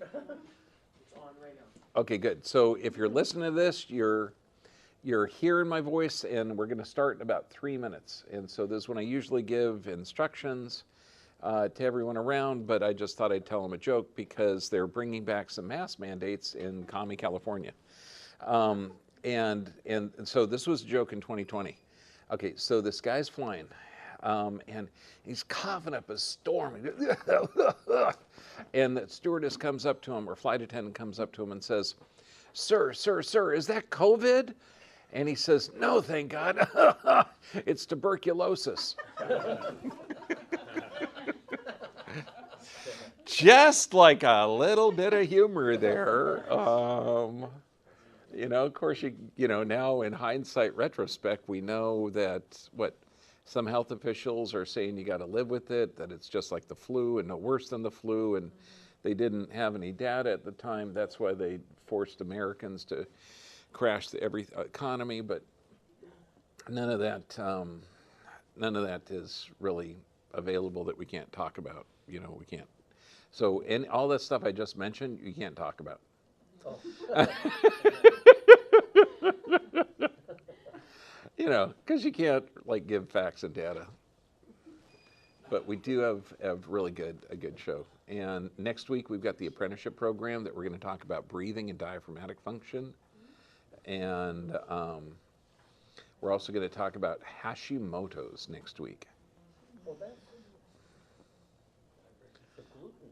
It's on right now. Okay, good. So if you're listening to this, you're hearing my voice, and we're going to start in about 3 minutes. And so this is when I usually give instructions to everyone around, but I just thought I'd tell them a joke because they're bringing back some mask mandates in Commie, California. And so this was a joke in 2020. Okay, so this guy's flying, and he's coughing up a storm. And the stewardess comes up to him, or flight attendant comes up to him and says, sir, is that COVID? And he says, no, thank God, it's tuberculosis. Just like a little bit of humor there. Of course, now in hindsight, retrospect, we know that some health officials are saying you got to live with it, that it's just like the flu and no worse than the flu, and they didn't have any data at the time. That's why they forced Americans to crash every economy, but none of that is really available that we can't talk about. We can't. So all that stuff I just mentioned, you can't talk about. Oh. Because you can't give facts and data. But we do have a good show. And next week we've got the apprenticeship program that we're going to talk about breathing and diaphragmatic function. And we're also going to talk about Hashimoto's next week. Well, that's the gluten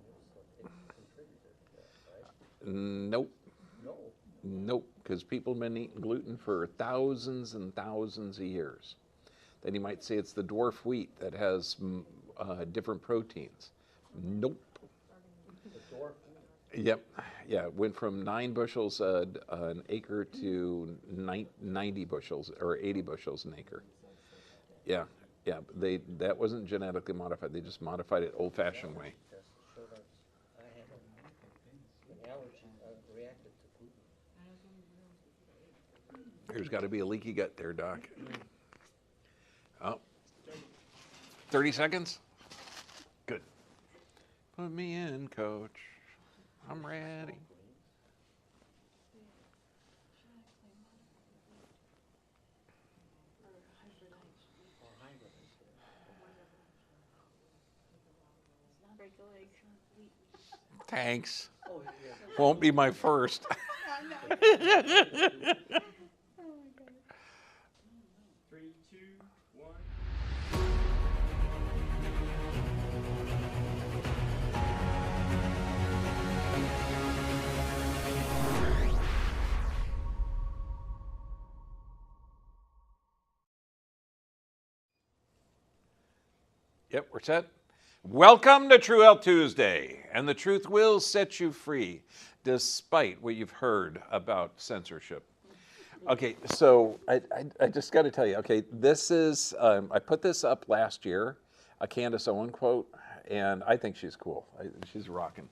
contributed to that, right? Nope. Nope, because people have been eating gluten for thousands and thousands of years. Then you might say it's the dwarf wheat that has different proteins. Nope. The dwarf wheat? Yep. Yeah, it went from 9 bushels an acre to 90 bushels or 80 bushels an acre. Yeah. That wasn't genetically modified. They just modified it old-fashioned way. I have an allergy. I reacted to gluten. There's got to be a leaky gut there, Doc. Oh. 30 seconds? Good. Put me in, coach. I'm ready. Thanks. Won't be my first. Three, two, one. Yep, we're set. Welcome to True Health Tuesday, and the truth will set you free, despite what you've heard about censorship. Okay, so I just got to tell you, okay, this is, I put this up last year, a Candace Owen quote, and I think she's cool. She's rocking.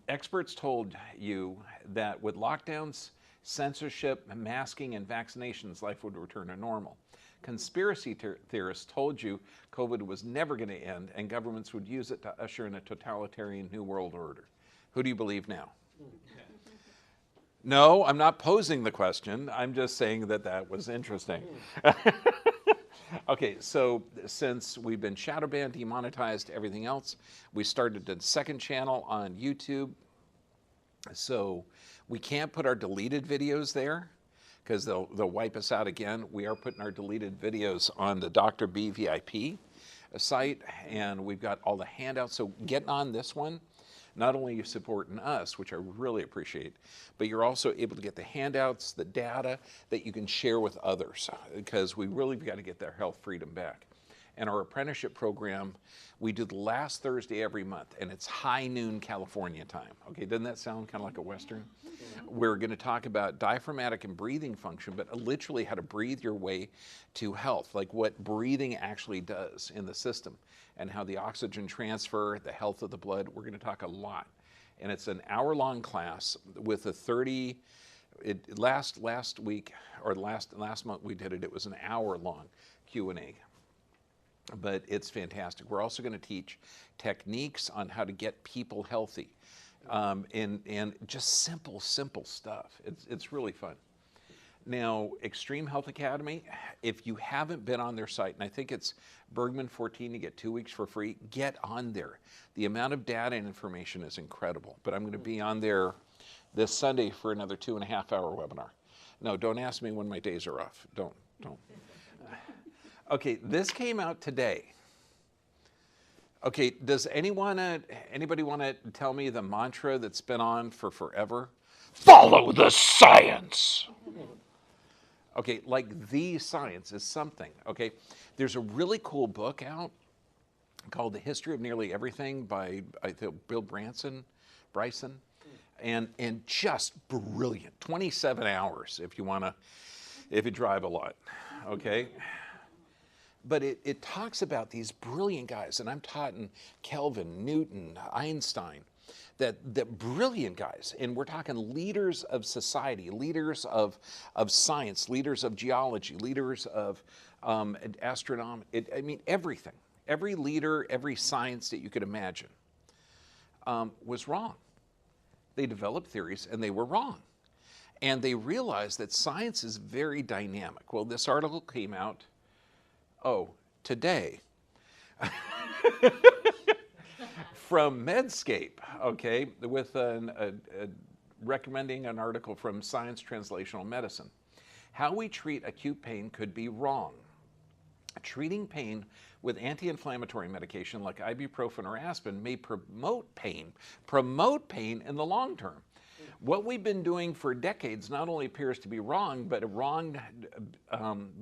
Experts told you that with lockdowns, censorship, masking, and vaccinations, life would return to normal. Conspiracy theorists told you COVID was never going to end and governments would use it to usher in a totalitarian new world order. Who do you believe now? No, I'm not posing the question. I'm just saying that was interesting. Okay, so since we've been shadow banned, demonetized, everything else, we started a second channel on YouTube. So we can't put our deleted videos there, because they'll wipe us out again. We are putting our deleted videos on the Dr. B VIP site, and we've got all the handouts. So getting on this one, not only are you supporting us, which I really appreciate, but you're also able to get the handouts, the data that you can share with others, because we really got to get their health freedom back. And our apprenticeship program, we do the last Thursday every month, and it's high noon California time. Okay, doesn't that sound kind of like a Western? We're going to talk about diaphragmatic and breathing function, but literally how to breathe your way to health, like what breathing actually does in the system, and how the oxygen transfer, the health of the blood. We're going to talk a lot. And it's an hour-long class with a last week, or last month we did it, it was an hour-long Q&A. But it's fantastic. We're also going to teach techniques on how to get people healthy. and just simple stuff. It's really fun. Now, Extreme Health Academy, if you haven't been on their site, and I think it's Bergman 14, you get 2 weeks for free, get on there. The amount of data and information is incredible. But I'm going to be on there this Sunday for another 2.5-hour webinar. No, don't ask me when my days are off. Don't. Okay, this came out today. Okay, does anybody want to tell me the mantra that's been on for forever? Follow the science. Okay, like the science is something, okay? There's a really cool book out called The History of Nearly Everything by, I think, Bill Bryson, and just brilliant. 27 hours if you drive a lot, okay? But it talks about these brilliant guys, and I'm talking Kelvin, Newton, Einstein, that brilliant guys, and we're talking leaders of society, leaders of science, leaders of geology, leaders of astronomy, I mean, everything. Every leader, every science that you could imagine was wrong. They developed theories, and they were wrong. And they realized that science is very dynamic. Well, this article came out, today. From Medscape, okay, with recommending an article from Science Translational Medicine. How we treat acute pain could be wrong. Treating pain with anti-inflammatory medication like ibuprofen or aspirin may promote pain in the long term. What we've been doing for decades not only appears to be wrong, but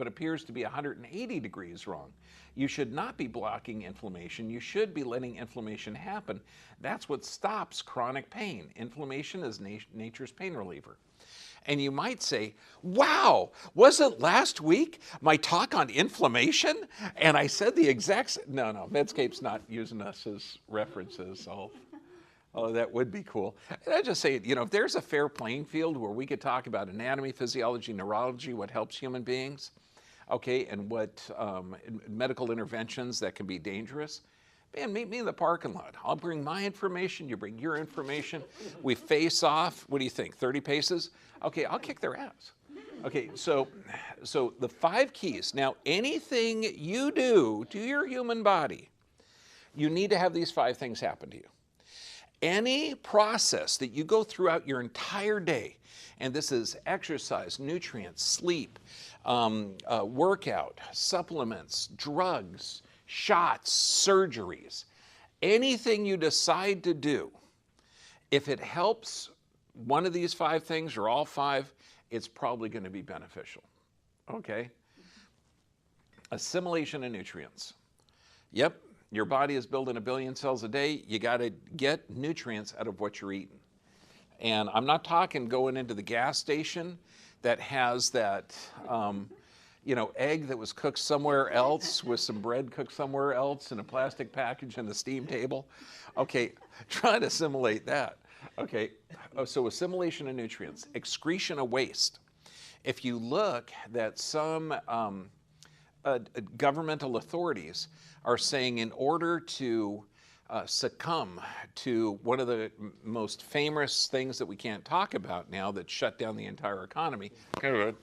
appears to be 180 degrees wrong. You should not be blocking inflammation. You should be letting inflammation happen. That's what stops chronic pain. Inflammation is nature's pain reliever. And you might say, wow, wasn't last week my talk on inflammation? And I said the exact same. No, Medscape's not using us as references. Oh, that would be cool. And I just say, if there's a fair playing field where we could talk about anatomy, physiology, neurology, what helps human beings, okay, and what medical interventions that can be dangerous, man, meet me in the parking lot. I'll bring my information, you bring your information, we face off. What do you think, 30 paces? Okay, I'll kick their ass. Okay, so the 5 keys. Now, anything you do to your human body, you need to have these 5 things happen to you. Any process that you go throughout your entire day, and this is exercise, nutrients, sleep, workout, supplements, drugs, shots, surgeries, anything you decide to do, if it helps one of these 5 things or all 5, it's probably going to be beneficial. Okay? Assimilation of nutrients. Yep. Your body is building 1 billion cells a day. You got to get nutrients out of what you're eating. And I'm not talking going into the gas station that has that, egg that was cooked somewhere else with some bread cooked somewhere else in a plastic package on the steam table. Okay, try to assimilate that. Okay, so assimilation of nutrients, excretion of waste. If you look that some governmental authorities are saying in order to succumb to one of the most famous things that we can't talk about now that shut down the entire economy, that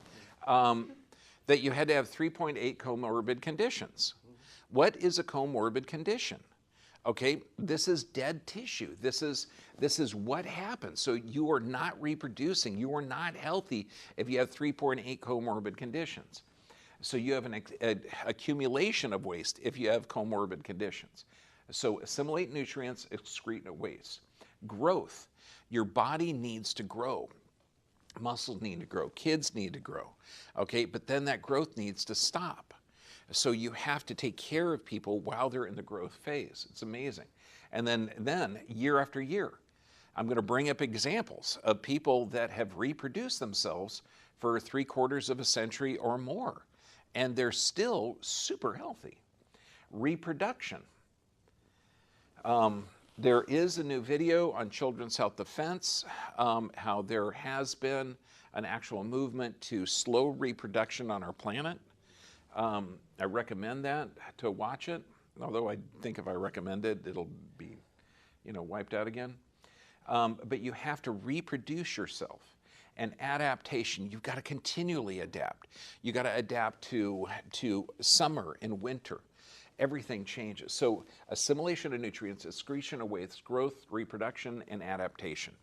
you had to have 3.8 comorbid conditions. What is a comorbid condition? Okay, this is dead tissue. This is what happens. So you are not reproducing. You are not healthy if you have 3.8 comorbid conditions. So you have an accumulation of waste if you have comorbid conditions. So assimilate nutrients, excrete waste. Growth. Your body needs to grow. Muscles need to grow. Kids need to grow. Okay, but then that growth needs to stop. So you have to take care of people while they're in the growth phase. It's amazing. And then year after year, I'm going to bring up examples of people that have reproduced themselves for 3/4 of a century or more, and they're still super healthy. Reproduction. There is a new video on Children's Health Defense, how there has been an actual movement to slow reproduction on our planet. I recommend that to watch it, although I think if I recommend it, it'll be, wiped out again. but you have to reproduce yourself. And adaptation, you've got to continually adapt. You got to adapt to summer and winter. Everything changes. So assimilation of nutrients, excretion of waste, growth, reproduction, and adaptation.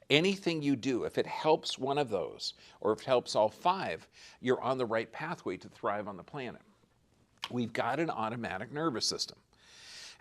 Anything you do, if it helps one of those, or if it helps all five, you're on the right pathway to thrive on the planet. We've got an automatic nervous system.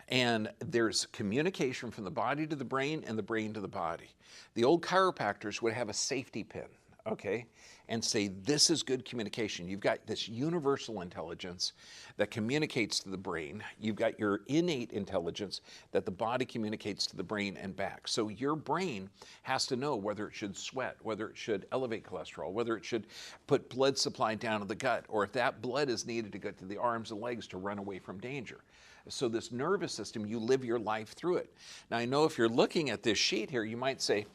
And there's communication from the body to the brain and the brain to the body. The old chiropractors would have a safety pin, okay, and say, this is good communication. You've got this universal intelligence that communicates to the brain. You've got your innate intelligence that the body communicates to the brain and back. So your brain has to know whether it should sweat, whether it should elevate cholesterol, whether it should put blood supply down to the gut, or if that blood is needed to get to the arms and legs to run away from danger. So this nervous system, you live your life through it. Now I know if you're looking at this sheet here, you might say,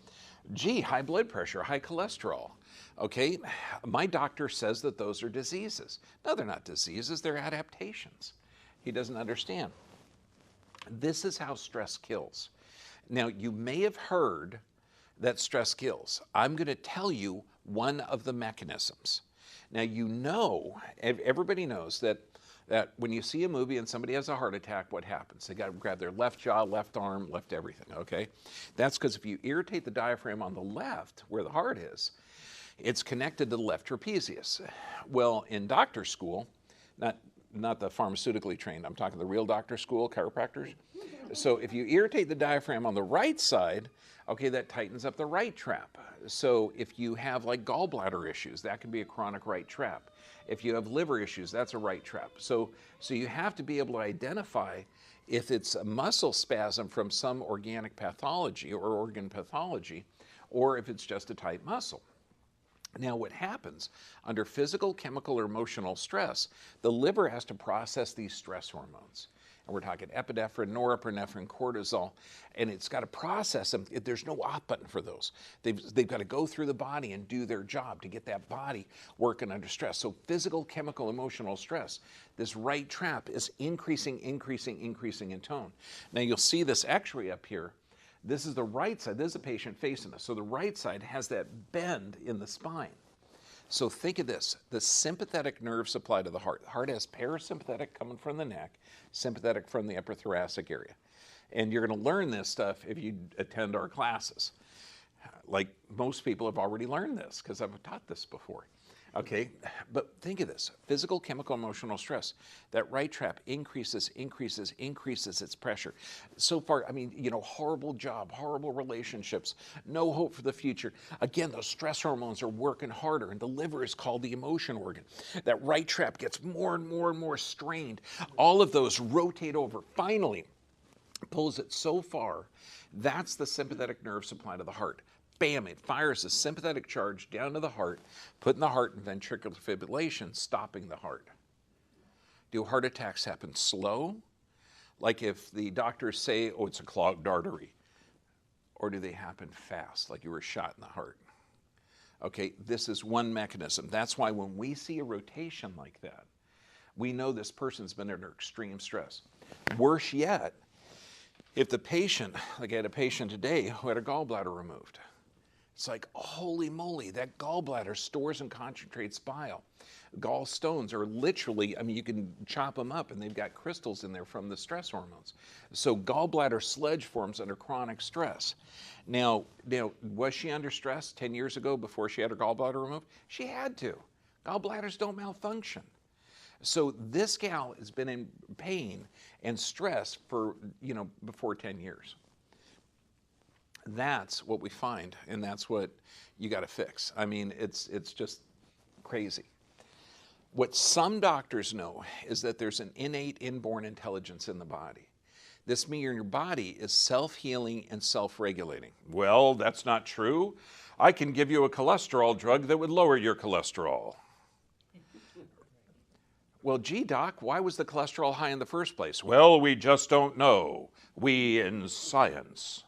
gee, high blood pressure, high cholesterol. Okay, my doctor says that those are diseases. No, they're not diseases, they're adaptations. He doesn't understand. This is how stress kills. Now, you may have heard that stress kills. I'm going to tell you one of the mechanisms. Now, you know, everybody knows that when you see a movie and somebody has a heart attack, what happens? They got to grab their left jaw, left arm, left everything, okay? That's because if you irritate the diaphragm on the left, where the heart is, it's connected to the left trapezius. Well, in doctor school, not the pharmaceutically trained, I'm talking the real doctor school, chiropractors. So if you irritate the diaphragm on the right side, okay, that tightens up the right trap. So if you have like gallbladder issues, that can be a chronic right trap. If you have liver issues, that's a right trap. So you have to be able to identify if it's a muscle spasm from some organic pathology or organ pathology, or if it's just a tight muscle. Now what happens under physical, chemical, or emotional stress, the liver has to process these stress hormones. And we're talking epinephrine, norepinephrine, cortisol, and it's got to process them. There's no off button for those. They've got to go through the body and do their job to get that body working under stress. So physical, chemical, emotional stress, this right trap is increasing in tone. Now you'll see this x-ray up here. This is the right side. This is a patient facing us. So the right side has that bend in the spine. So think of this, the sympathetic nerve supply to the heart. The heart has parasympathetic coming from the neck, sympathetic from the upper thoracic area. And you're going to learn this stuff if you attend our classes. Like most people have already learned this because I've taught this before. Okay, but think of this, physical, chemical, emotional stress. That right trap increases its pressure. So far, I mean, you know, horrible job, horrible relationships, no hope for the future. Again, those stress hormones are working harder, and the liver is called the emotion organ. That right trap gets more and more strained. All of those rotate over. Finally, pulls it so far, that's the sympathetic nerve supply to the heart. Bam, it fires a sympathetic charge down to the heart, putting the heart in ventricular fibrillation, stopping the heart. Do heart attacks happen slow? Like if the doctors say, oh, it's a clogged artery. Or do they happen fast, like you were shot in the heart? Okay, this is one mechanism. That's why when we see a rotation like that, we know this person's been under extreme stress. Worse yet, if the patient, like I had a patient today who had a gallbladder removed. It's like, holy moly, that gallbladder stores and concentrates bile. Gallstones are literally, I mean, you can chop them up and they've got crystals in there from the stress hormones. So gallbladder sludge forms under chronic stress. Now, was she under stress 10 years ago before she had her gallbladder removed? She had to. Gallbladders don't malfunction. So this gal has been in pain and stress for, before 10 years. That's what we find, and that's what you got to fix. I mean, it's just crazy. What some doctors know is that there's an innate inborn intelligence in the body. This means your body is self-healing and self-regulating. Well, that's not true. I can give you a cholesterol drug that would lower your cholesterol. Well, gee, doc, why was the cholesterol high in the first place? Well, we just don't know. We in science.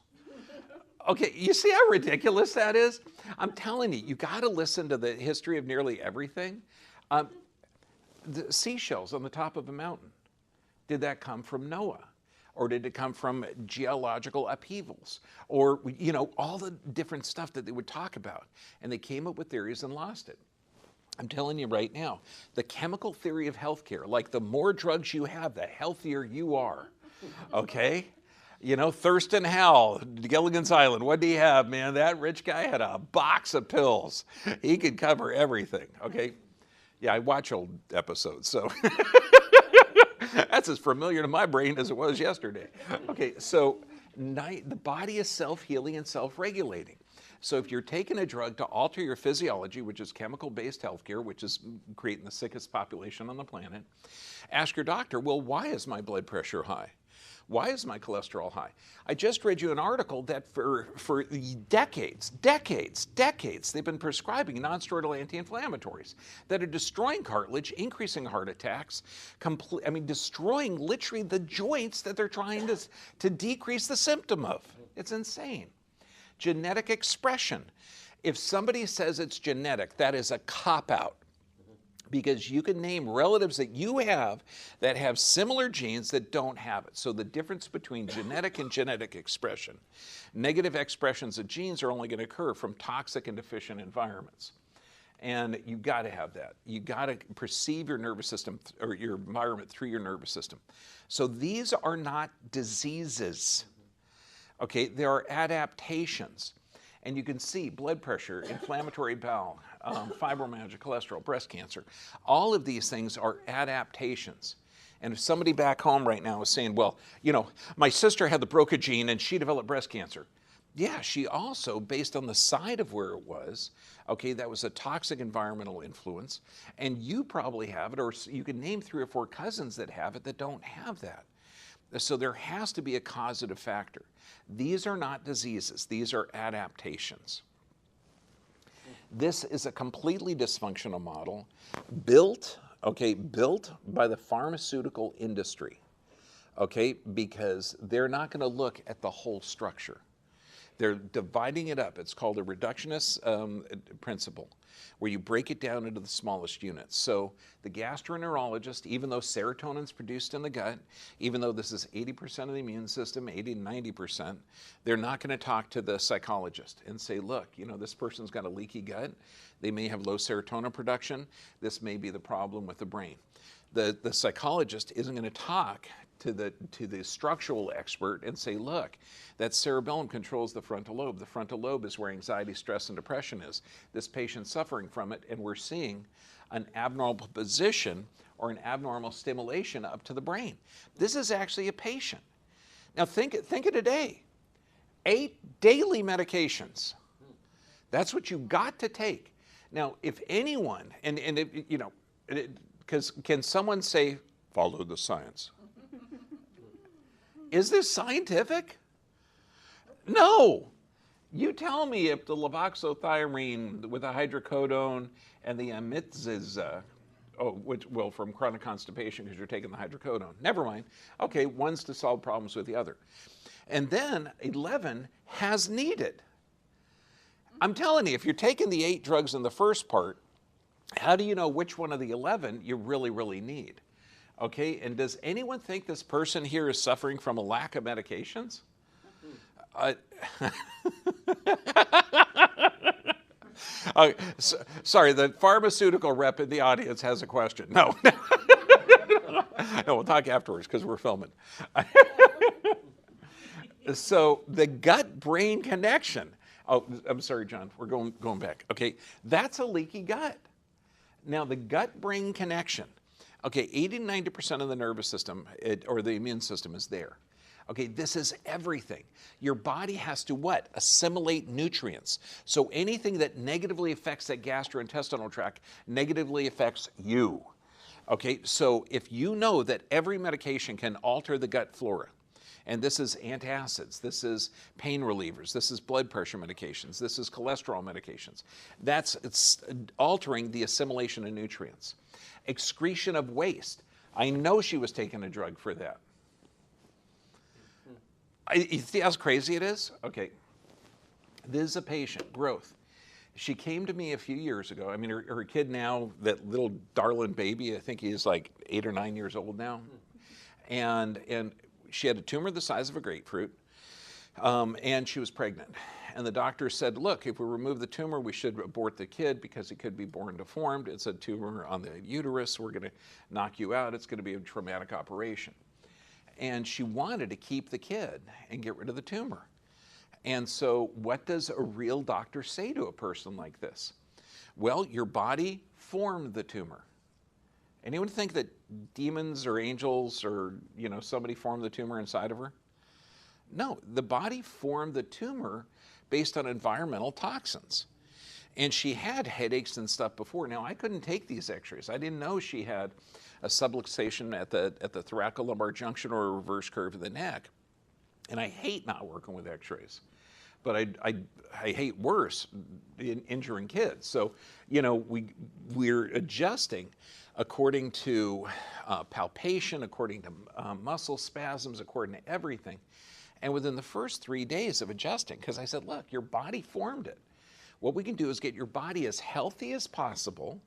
Okay, you see how ridiculous that is? I'm telling you, you got to listen to the history of nearly everything. The seashells on the top of a mountain, did that come from Noah? Or did it come from geological upheavals? Or, you know, all the different stuff that they would talk about. And they came up with theories and lost it. I'm telling you right now, the chemical theory of healthcare, like the more drugs you have, the healthier you are, okay? You know, Thurston Howell, Gilligan's Island, what do you have, man? That rich guy had a box of pills. He could cover everything, okay? Yeah, I watch old episodes, so that's as familiar to my brain as it was yesterday. Okay, so the body is self-healing and self-regulating. So if you're taking a drug to alter your physiology, which is chemical-based healthcare, which is creating the sickest population on the planet, ask your doctor, well, why is my blood pressure high? Why is my cholesterol high? I just read you an article that for decades, they've been prescribing non-steroidal anti-inflammatories that are destroying cartilage, increasing heart attacks, destroying literally the joints that they're trying to decrease the symptom of. It's insane. Genetic expression. If somebody says it's genetic, that is a cop-out. Because you can name relatives that you have that have similar genes that don't have it. So the difference between genetic and genetic expression, negative expressions of genes are only going to occur from toxic and deficient environments. And you've got to have that. You've got to perceive your nervous system or your environment through your nervous system. So these are not diseases. Okay, there are adaptations. And you can see blood pressure, inflammatory bowel, fibromyalgia, cholesterol, breast cancer. All of these things are adaptations. And if somebody back home right now is saying, well, you know, my sister had the BRCA gene and she developed breast cancer. Yeah, she also, based on the side of where it was, okay, that was a toxic environmental influence. And you probably have it, or you can name 3 or 4 cousins that have it that don't have that. So there has to be a causative factor. These are not diseases, these are adaptations. This is a completely dysfunctional model built by the pharmaceutical industry, okay, because they're not going to look at the whole structure. They're dividing it up. It's called a reductionist principle, where you break it down into the smallest units. So the gastroenterologist, even though serotonin's produced in the gut, even though this is 80% of the immune system, 80 to 90%, they're not going to talk to the psychologist and say, look, you know, this person's got a leaky gut. They may have low serotonin production. This may be the problem with the brain. The psychologist isn't going to talk to the structural expert and say, look, that cerebellum controls the frontal lobe. The frontal lobe is where anxiety, stress, and depression is. This patient's suffering from it, and we're seeing an abnormal position or an abnormal stimulation up to the brain. This is actually a patient. Now think of today. 8 daily medications. That's what you got to take. Now, if anyone, because can someone say, follow the science? Is this scientific? No. You tell me if the lavoxothiamine with the hydrocodone and the amitzis, from chronic constipation because you're taking the hydrocodone. Never mind. Okay, one's to solve problems with the other. And then 11 has needed. I'm telling you, if you're taking the 8 drugs in the first part, how do you know which one of the 11 you really, really need? Okay, and does anyone think this person here is suffering from a lack of medications? Sorry, the pharmaceutical rep in the audience has a question. No. No, we'll talk afterwards because we're filming. So the gut-brain connection. Oh, I'm sorry, John, we're going back. Okay, that's a leaky gut. Now the gut-brain connection. Okay, 80 to 90% of the nervous system or the immune system is there. Okay, this is everything. Your body has to what? Assimilate nutrients. So anything that negatively affects that gastrointestinal tract negatively affects you. Okay, so if you know that every medication can alter the gut flora, and this is antacids, this is pain relievers, this is blood pressure medications, this is cholesterol medications, it's altering the assimilation of nutrients. Excretion of waste. I know she was taking a drug for that. You see how crazy it is? Okay. This is a patient, growth. She came to me a few years ago. I mean, her kid now, that little darling baby, I think he's like 8 or 9 years old now. And she had a tumor the size of a grapefruit, and she was pregnant. And the doctor said, look, if we remove the tumor, we should abort the kid because it could be born deformed. It's a tumor on the uterus. We're going to knock you out. It's going to be a traumatic operation. And she wanted to keep the kid and get rid of the tumor. And so what does a real doctor say to a person like this? Well, your body formed the tumor. Anyone think that demons or angels or, you know, somebody formed the tumor inside of her? No, the body formed the tumor based on environmental toxins. And she had headaches and stuff before. Now, I couldn't take these x-rays. I didn't know she had a subluxation at the thoracolumbar junction or a reverse curve of the neck. And I hate not working with x-rays. But I hate worse injuring kids. So, you know, we're adjusting according to palpation, according to muscle spasms, according to everything. And within the first 3 days of adjusting, because I said, look, your body formed it. What we can do is get your body as healthy as possible.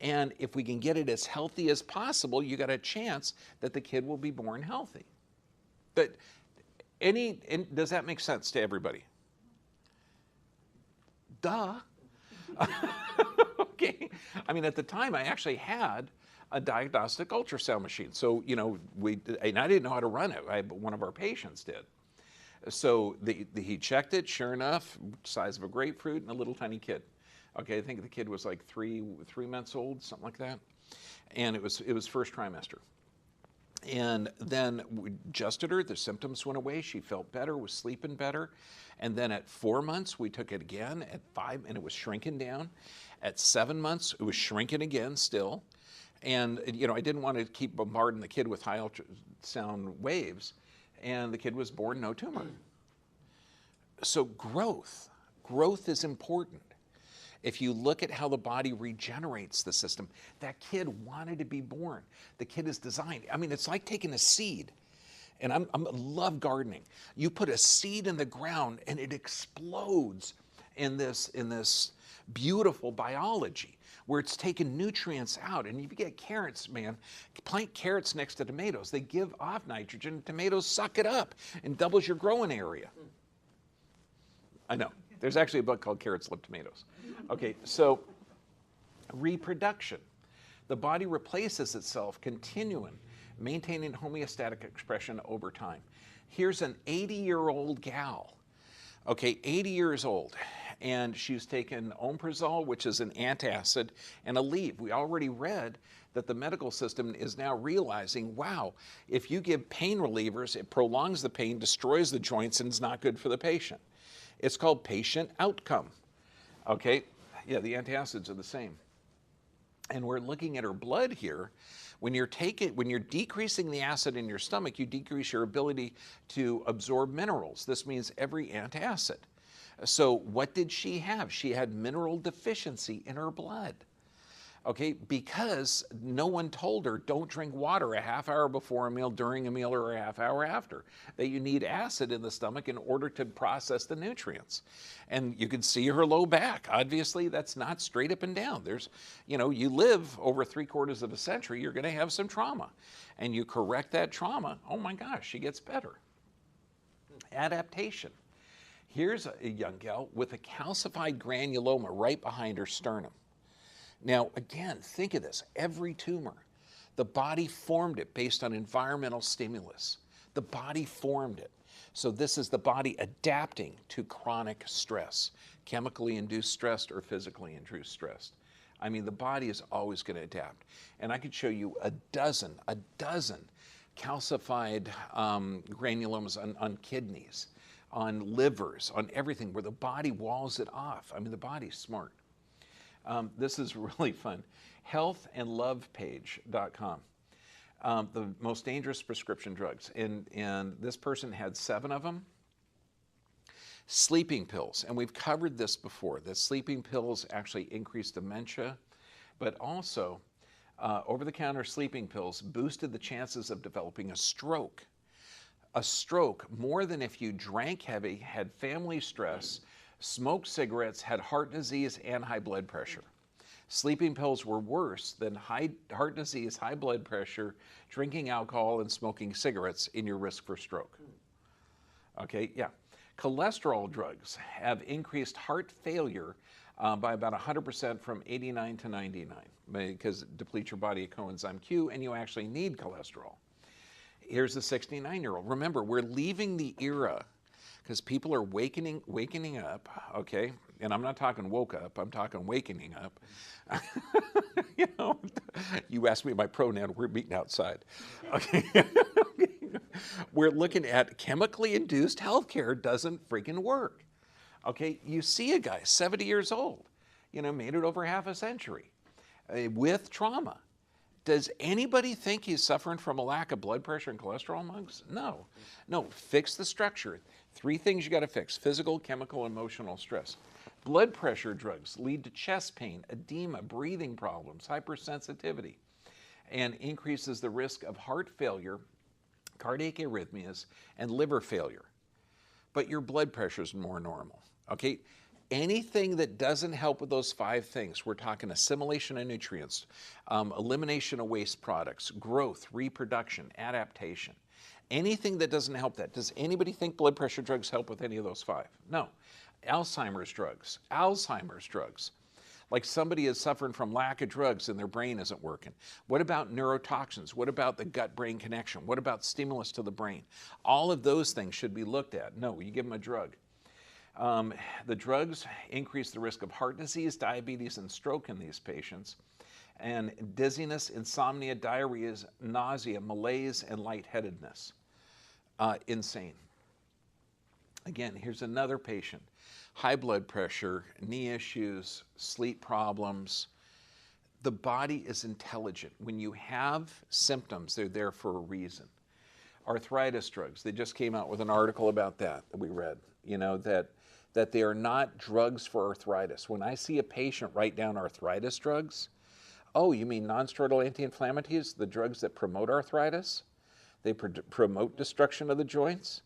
And if we can get it as healthy as possible, you got a chance that the kid will be born healthy. But does that make sense to everybody? Duh. Okay. I mean, at the time, I actually had a diagnostic ultrasound machine. So, you know, and I didn't know how to run it. One of our patients did. So he checked it, sure enough, size of a grapefruit and a little tiny kid. Okay, I think the kid was like three months old, something like that. And it was first trimester. And then we adjusted her, the symptoms went away, she felt better, was sleeping better. And then at 4 months, we took it again, at 5, and it was shrinking down. At 7 months, it was shrinking again still. And, you know, I didn't want to keep bombarding the kid with high ultrasound waves. And the kid was born, no tumor. So growth is important. If you look at how the body regenerates the system, that kid wanted to be born. The kid is designed. I mean, it's like taking a seed. And I love gardening. You put a seed in the ground and it explodes in this beautiful biology where it's taking nutrients out. And if you get carrots, man, plant carrots next to tomatoes. They give off nitrogen. Tomatoes suck it up and doubles your growing area. I know. There's actually a book called Carrots Love Tomatoes. Okay, so reproduction. The body replaces itself, continuing, maintaining homeostatic expression over time. Here's an 80-year-old gal, okay, 80 years old, and she's taken omeprazole, which is an antacid, and Aleve. We already read that the medical system is now realizing, wow, if you give pain relievers, it prolongs the pain, destroys the joints, and is not good for the patient. It's called patient outcome, okay? Yeah, the antacids are the same. And we're looking at her blood here. When you're decreasing the acid in your stomach, you decrease your ability to absorb minerals. This means every antacid. So what did she have? She had mineral deficiency in her blood. Okay, because no one told her don't drink water a half hour before a meal, during a meal, or a half hour after. That you need acid in the stomach in order to process the nutrients. And you can see her low back. Obviously, that's not straight up and down. There's, you know, you live over 3/4 of a century, you're going to have some trauma. And you correct that trauma, oh my gosh, she gets better. Adaptation. Here's a young gal with a calcified granuloma right behind her sternum. Now, again, think of this. Every tumor, the body formed it based on environmental stimulus. The body formed it. So this is the body adapting to chronic stress, chemically induced stress or physically induced stress. I mean, the body is always going to adapt. And I could show you a dozen calcified granulomas on kidneys, on livers, on everything, where the body walls it off. I mean, the body's smart. This is really fun. Healthandlovepage.com. The most dangerous prescription drugs. And this person had 7 of them. Sleeping pills. And we've covered this before. The sleeping pills actually increase dementia, but also over-the-counter sleeping pills boosted the chances of developing a stroke. A stroke more than if you drank heavy, had family stress, smoked cigarettes, had heart disease, and high blood pressure. Sleeping pills were worse than heart disease, high blood pressure, drinking alcohol, and smoking cigarettes in your risk for stroke. Okay, yeah. Cholesterol drugs have increased heart failure by about 100% from 89 to 99 because it depletes your body of coenzyme Q and you actually need cholesterol. Here's the 69-year-old. Remember, we're leaving the era because people are wakening up, okay? And I'm not talking woke up, I'm talking wakening up. You know, you asked me my pronoun, we're meeting outside. Okay. We're looking at chemically induced healthcare doesn't freaking work. Okay, you see a guy, 70 years old, you know, made it over half a century with trauma. Does anybody think he's suffering from a lack of blood pressure and cholesterol, monks? No. No, fix the structure. 3 things you got to fix: physical, chemical, emotional stress. Blood pressure drugs lead to chest pain, edema, breathing problems, hypersensitivity, and increases the risk of heart failure, cardiac arrhythmias, and liver failure. But your blood pressure is more normal, okay? Anything that doesn't help with those 5 things, we're talking assimilation of nutrients, elimination of waste products, growth, reproduction, adaptation. Anything that doesn't help that. Does anybody think blood pressure drugs help with any of those 5? No. Alzheimer's drugs. Like somebody is suffering from lack of drugs and their brain isn't working. What about neurotoxins? What about the gut-brain connection? What about stimulus to the brain? All of those things should be looked at. No, you give them a drug. The drugs increase the risk of heart disease, diabetes, and stroke in these patients, and dizziness, insomnia, diarrhea, nausea, malaise, and lightheadedness. Insane. Again, here's another patient. High blood pressure, knee issues, sleep problems. The body is intelligent. When you have symptoms, they're there for a reason. Arthritis drugs, they just came out with an article about that we read, you know, that they are not drugs for arthritis. When I see a patient write down arthritis drugs, oh, you mean non-steroidal anti-inflammatories, the drugs that promote arthritis? They promote destruction of the joints?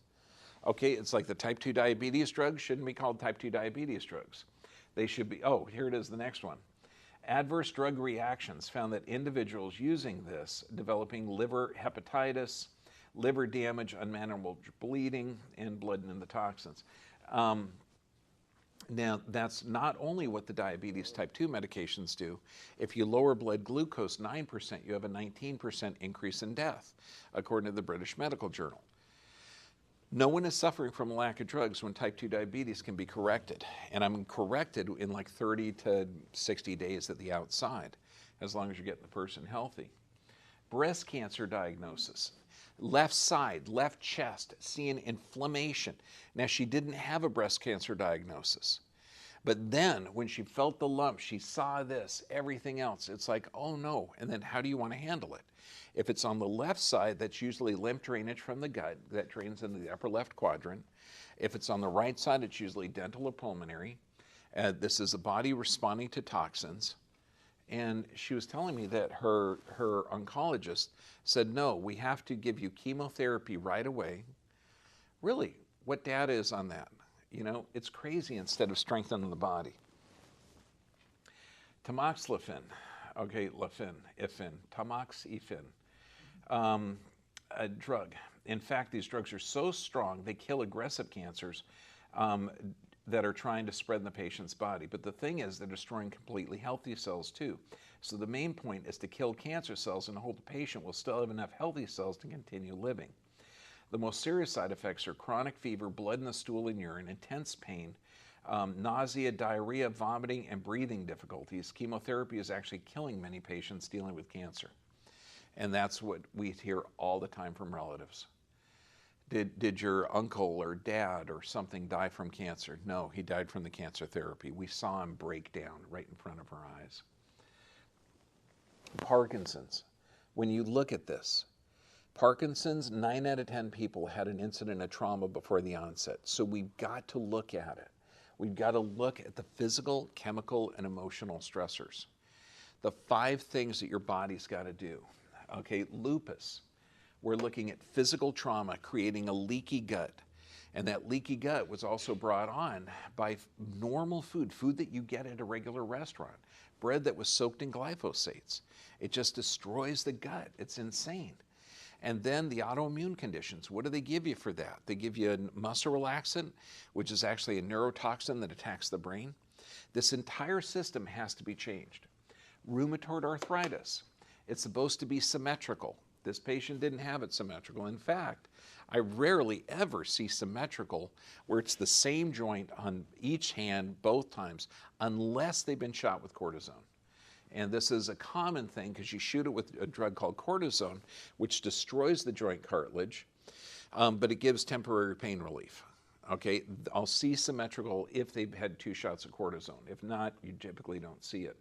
Okay, it's like the type 2 diabetes drugs shouldn't be called type 2 diabetes drugs. They should be, oh, here it is, the next one. Adverse drug reactions found that individuals using this developing liver hepatitis, liver damage, unmanageable bleeding, and blood in the toxins. Now, that's not only what the diabetes type 2 medications do. If you lower blood glucose 9%, you have a 19% increase in death, according to the British Medical Journal. No one is suffering from a lack of drugs when type 2 diabetes can be corrected. And I'm corrected in like 30 to 60 days at the outside, as long as you're getting the person healthy. Breast cancer diagnosis. Left side, left chest, seeing inflammation. Now, she didn't have a breast cancer diagnosis. But then, when she felt the lump, she saw this, everything else. It's like, oh no. And then how do you want to handle it? If it's on the left side, that's usually lymph drainage from the gut that drains into the upper left quadrant. If it's on the right side, it's usually dental or pulmonary. This is the body responding to toxins. And she was telling me that her oncologist said, no, we have to give you chemotherapy right away. Really, what data is on that? You know, it's crazy instead of strengthening the body. Tamoxifen, okay, tamoxifen, a drug. In fact, these drugs are so strong, they kill aggressive cancers that are trying to spread in the patient's body. But the thing is, they're destroying completely healthy cells too. So the main point is to kill cancer cells and hold the patient will still have enough healthy cells to continue living. The most serious side effects are chronic fever, blood in the stool and urine, intense pain, nausea, diarrhea, vomiting, and breathing difficulties. Chemotherapy is actually killing many patients dealing with cancer. And that's what we hear all the time from relatives. Did your uncle or dad or something die from cancer? No, he died from the cancer therapy. We saw him break down right in front of our eyes. Parkinson's. When you look at this, Parkinson's, 9 out of 10 people had an incident of trauma before the onset. So we've got to look at it. We've got to look at the physical, chemical, and emotional stressors. The 5 things that your body's got to do. Okay, lupus. We're looking at physical trauma creating a leaky gut. And that leaky gut was also brought on by normal food, food that you get at a regular restaurant, bread that was soaked in glyphosates. It just destroys the gut. It's insane. And then the autoimmune conditions, what do they give you for that? They give you a muscle relaxant, which is actually a neurotoxin that attacks the brain. This entire system has to be changed. Rheumatoid arthritis, it's supposed to be symmetrical. This patient didn't have it symmetrical. In fact, I rarely ever see symmetrical where it's the same joint on each hand both times, unless they've been shot with cortisone. And this is a common thing because you shoot it with a drug called cortisone, which destroys the joint cartilage, but it gives temporary pain relief. Okay, I'll see symmetrical if they've had 2 shots of cortisone. If not, you typically don't see it.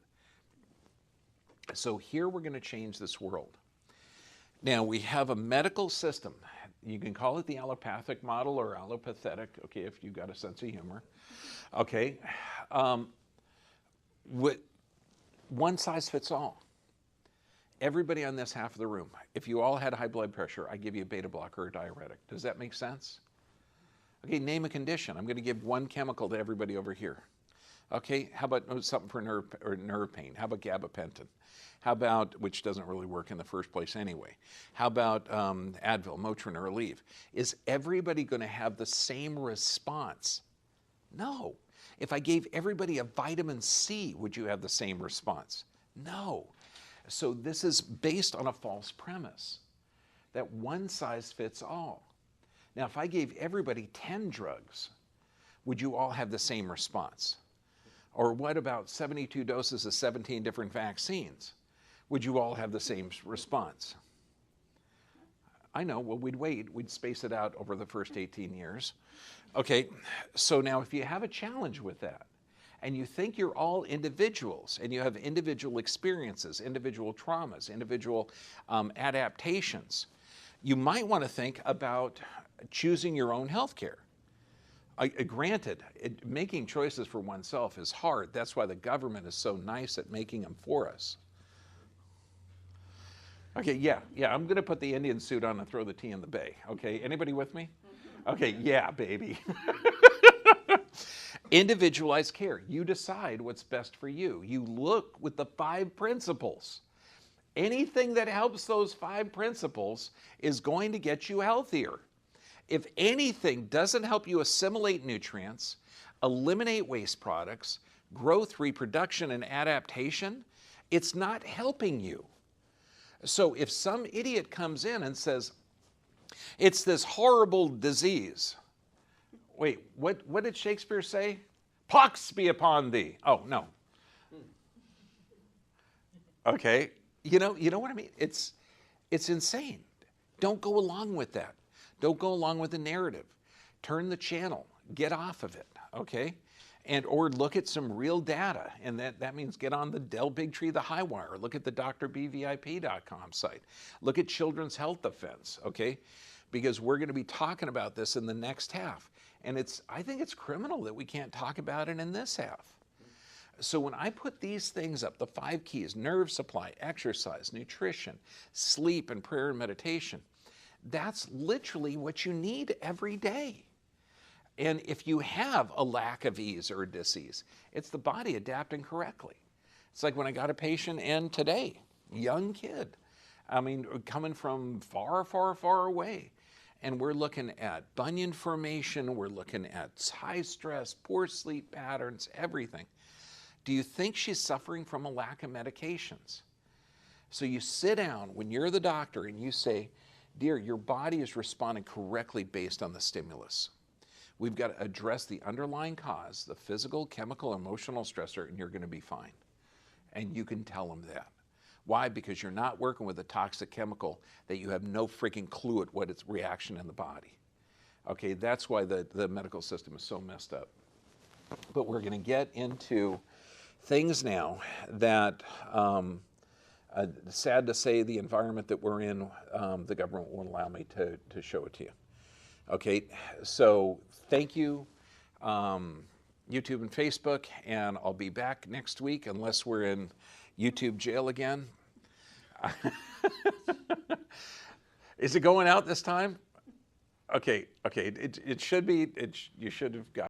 So here we're going to change this world. Now we have a medical system. You can call it the allopathic model or allopathetic, okay, if you've got a sense of humor. Okay, one size fits all. Everybody on this half of the room, if you all had high blood pressure, I give you a beta blocker or a diuretic. Does that make sense? Okay, name a condition. I'm going to give one chemical to everybody over here. Okay, how about something for nerve pain? How about gabapentin? How about, which doesn't really work in the first place anyway, how about Advil, Motrin, or Aleve? Is everybody going to have the same response? No. If I gave everybody a vitamin C, would you have the same response? No. So this is based on a false premise that one size fits all. Now, if I gave everybody 10 drugs, would you all have the same response? Or what about 72 doses of 17 different vaccines? Would you all have the same response? I know, well, we'd wait. We'd space it out over the first 18 years. Okay, so now if you have a challenge with that, and you think you're all individuals, and you have individual experiences, individual traumas, individual adaptations, you might want to think about choosing your own health care. Granted, making choices for oneself is hard. That's why the government is so nice at making them for us. Okay, yeah, I'm going to put the Indian suit on and throw the tea in the bay. Okay, anybody with me? Okay, yeah, baby. Individualized care. You decide what's best for you. You look with the 5 principles. Anything that helps those 5 principles is going to get you healthier. If anything doesn't help you assimilate nutrients, eliminate waste products, growth, reproduction, and adaptation, it's not helping you. So if some idiot comes in and says, it's this horrible disease. Wait, what did Shakespeare say? Pox be upon thee. Oh, no. Okay, you know what I mean? It's insane. Don't go along with that. Don't go along with the narrative. Turn the channel. Get off of it, okay? Or look at some real data, and that means get on the Dell Bigtree, the Highwire. Look at the drbvip.com site. Look at Children's Health Defense, okay? Because we're going to be talking about this in the next half. And I think it's criminal that we can't talk about it in this half. So when I put these things up, the 5 keys, nerve supply, exercise, nutrition, sleep, and prayer and meditation, that's literally what you need every day. And if you have a lack of ease or a dis-ease, it's the body adapting correctly. It's like when I got a patient in today, young kid, I mean, coming from far, far, far away. And we're looking at bunion formation, we're looking at high stress, poor sleep patterns, everything. Do you think she's suffering from a lack of medications? So you sit down when you're the doctor and you say, dear, your body is responding correctly based on the stimulus. We've got to address the underlying cause, the physical, chemical, emotional stressor, and you're going to be fine. And you can tell them that. Why? Because you're not working with a toxic chemical that you have no freaking clue at what its reaction in the body. Okay, that's why the medical system is so messed up. But we're going to get into things now that, sad to say, the environment that we're in, the government won't allow me to show it to you. Okay, so thank you, YouTube and Facebook, and I'll be back next week unless we're in YouTube jail again. Is it going out this time? Okay, it should be, you should have got